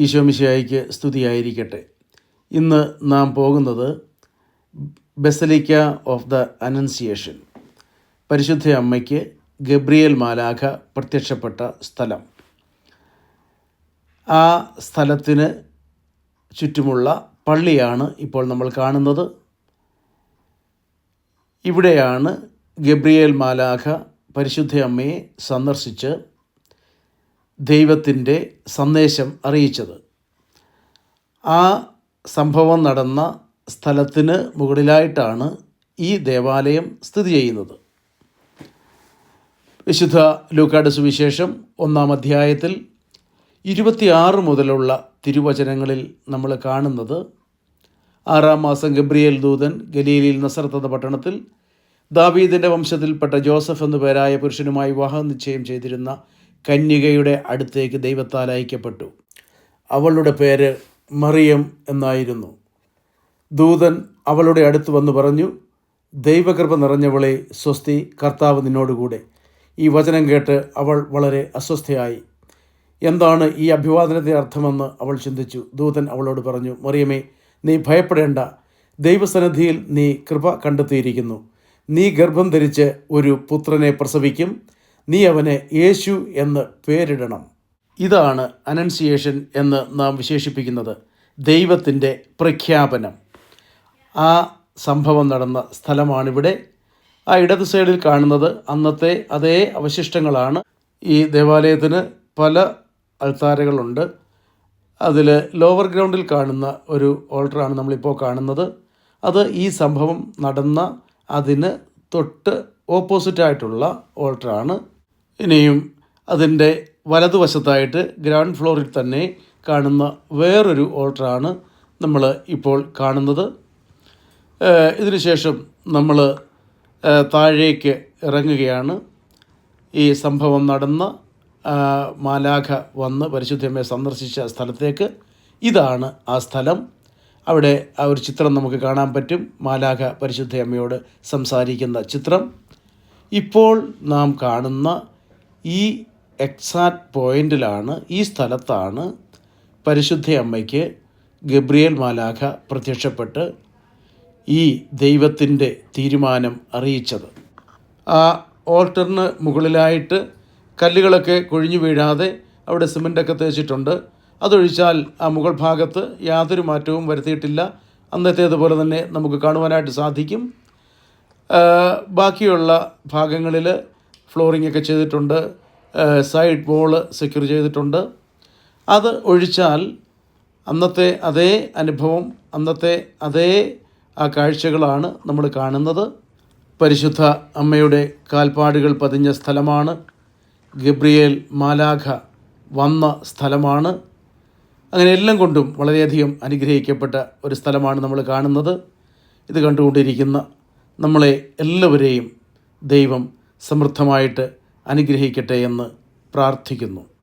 ഈശോ മിശിഹായ്ക്ക് സ്തുതിയായിരിക്കട്ടെ. ഇന്ന് നാം പോകുന്നത് ബസലിക്ക ഓഫ് ദ അനൻസിയേഷൻ, പരിശുദ്ധ അമ്മയ്ക്ക് ഗബ്രിയേൽ മാലാഖ പ്രത്യക്ഷപ്പെട്ട സ്ഥലം. ആ സ്ഥലത്തിന് ചുറ്റുമുള്ള പള്ളിയാണ് ഇപ്പോൾ നമ്മൾ കാണുന്നത്. ഇവിടെയാണ് ഗബ്രിയേൽ മാലാഖ പരിശുദ്ധ അമ്മയെ സന്ദർശിച്ച് ദൈവത്തിൻ്റെ സന്ദേശം അറിയിച്ചത്. ആ സംഭവം നടന്ന സ്ഥലത്തിന് മുകളിലായിട്ടാണ് ഈ ദേവാലയം സ്ഥിതി ചെയ്യുന്നത്. വിശുദ്ധ ലൂക്കായുടെ സുവിശേഷം 1-ാം അധ്യായത്തിൽ 26 മുതലുള്ള തിരുവചനങ്ങളിൽ നമ്മൾ കാണുന്നത്, 6-ാം മാസം ഗബ്രിയേൽ ദൂതൻ ഗലീലയിൽ നസറത്ത് എന്ന പട്ടണത്തിൽ ദാവീദിൻ്റെ വംശത്തിൽപ്പെട്ട ജോസഫ് എന്നു പേരായ പുരുഷനുമായി വിവാഹം നിശ്ചയം ചെയ്തിരുന്ന കന്യകയുടെ അടുത്തേക്ക് ദൈവത്താൽ അയക്കപ്പെട്ടു. അവളുടെ പേര് മറിയം എന്നായിരുന്നു. ദൂതൻ അവളുടെ അടുത്ത് വന്നു പറഞ്ഞു, ദൈവകൃപ നിറഞ്ഞവളെ സ്വസ്തി, കർത്താവ് നിന്നോടുകൂടെ. ഈ വചനം കേട്ട് അവൾ വളരെ അസ്വസ്ഥയായി. എന്താണ് ഈ അഭിവാദനത്തിൻ്റെ അർത്ഥമെന്ന് അവൾ ചിന്തിച്ചു. ദൂതൻ അവളോട് പറഞ്ഞു, മറിയമേ, നീ ഭയപ്പെടേണ്ട, ദൈവസന്നിധിയിൽ നീ കൃപ കണ്ടെത്തിയിരിക്കുന്നു. നീ ഗർഭം ധരിച്ച് ഒരു പുത്രനെ പ്രസവിക്കും. നീ അവന് യേശു എന്ന് പേരിടണം. ഇതാണ് അനൻസിയേഷൻ എന്ന് നാം വിശേഷിപ്പിക്കുന്നത്, ദൈവത്തിൻ്റെ പ്രഖ്യാപനം. ആ സംഭവം നടന്ന സ്ഥലമാണിവിടെ. ആ ഇടത് സൈഡിൽ കാണുന്നത് അന്നത്തെ അതേ അവശിഷ്ടങ്ങളാണ്. ഈ ദേവാലയത്തിന് പല അൾത്താരകളുണ്ട്. അതിൽ ലോവർ ഗ്രൗണ്ടിൽ കാണുന്ന ഒരു ഓൾട്ടറാണ് നമ്മളിപ്പോൾ കാണുന്നത്. അത് ഈ സംഭവം നടന്ന അതിന് തൊട്ട് ഓപ്പോസിറ്റായിട്ടുള്ള ഓൾട്ടറാണ്. ഇനിയും അതിൻ്റെ വലതുവശത്തായിട്ട് ഗ്രൗണ്ട് ഫ്ലോറിൽ തന്നെ കാണുന്ന വേറൊരു ഓൾട്ടറാണ് നമ്മൾ ഇപ്പോൾ കാണുന്നത്. ഇതിനുശേഷം നമ്മൾ താഴേക്ക് ഇറങ്ങുകയാണ്. ഈ സംഭവം നടന്ന മാലാഖ വന്ന് പരിശുദ്ധമ്മയെ സന്ദർശിച്ച സ്ഥലത്തേക്ക്. ഇതാണ് ആ സ്ഥലം. അവിടെ ആ ഒരു ചിത്രം നമുക്ക് കാണാൻ പറ്റും, മാലാഖ പരിശുദ്ധ അമ്മയോട് സംസാരിക്കുന്ന ചിത്രം. ഇപ്പോൾ നാം കാണുന്ന ഈ എക്സാക്റ്റ് പോയിൻ്റിലാണ്, ഈ സ്ഥലത്താണ് പരിശുദ്ധ അമ്മയ്ക്ക് ഗബ്രിയേൽ മാലാഖ പ്രത്യക്ഷപ്പെട്ട് ഈ ദൈവത്തിൻ്റെ തീരുമാനം അറിയിച്ചത്. ആ ഓൾട്ടറിന് മുകളിലായിട്ട് കല്ലുകളൊക്കെ കൊഴിഞ്ഞു വീഴാതെ അവിടെ സിമൻ്റൊക്കെ തേച്ചിട്ടുണ്ട്. അതൊഴിച്ചാൽ ആ മുകൾ ഭാഗത്ത് യാതൊരു മാറ്റവും വരുത്തിയിട്ടില്ല. അന്നത്തേതുപോലെ തന്നെ നമുക്ക് കാണുവാനായിട്ട് സാധിക്കും. ബാക്കിയുള്ള ഭാഗങ്ങളിൽ ഫ്ലോറിംഗ് ഒക്കെ ചെയ്തിട്ടുണ്ട്, സൈഡ് വോള് സെക്യൂർ ചെയ്തിട്ടുണ്ട്. അത് ഒഴിച്ചാൽ അന്നത്തെ അതേ അനുഭവം, അന്നത്തെ അതേ ആ കാഴ്ചകളാണ് നമ്മൾ കാണുന്നത്. പരിശുദ്ധ അമ്മയുടെ കാൽപ്പാടുകൾ പതിഞ്ഞ സ്ഥലമാണ്. ഗബ്രിയേൽ മാലാഖ വന്ന സ്ഥലമാണ്. അങ്ങനെ എല്ലാം കൊണ്ടും വളരെയധികം അനുഗ്രഹിക്കപ്പെട്ട ഒരു സ്ഥലമാണ് നമ്മൾ കാണുന്നത്. ഇത് കണ്ടുകൊണ്ടിരിക്കുന്ന നമ്മളെ എല്ലാവരെയും ദൈവം സമൃദ്ധമായിട്ട് അനുഗ്രഹിക്കട്ടെ എന്ന് പ്രാർത്ഥിക്കുന്നു.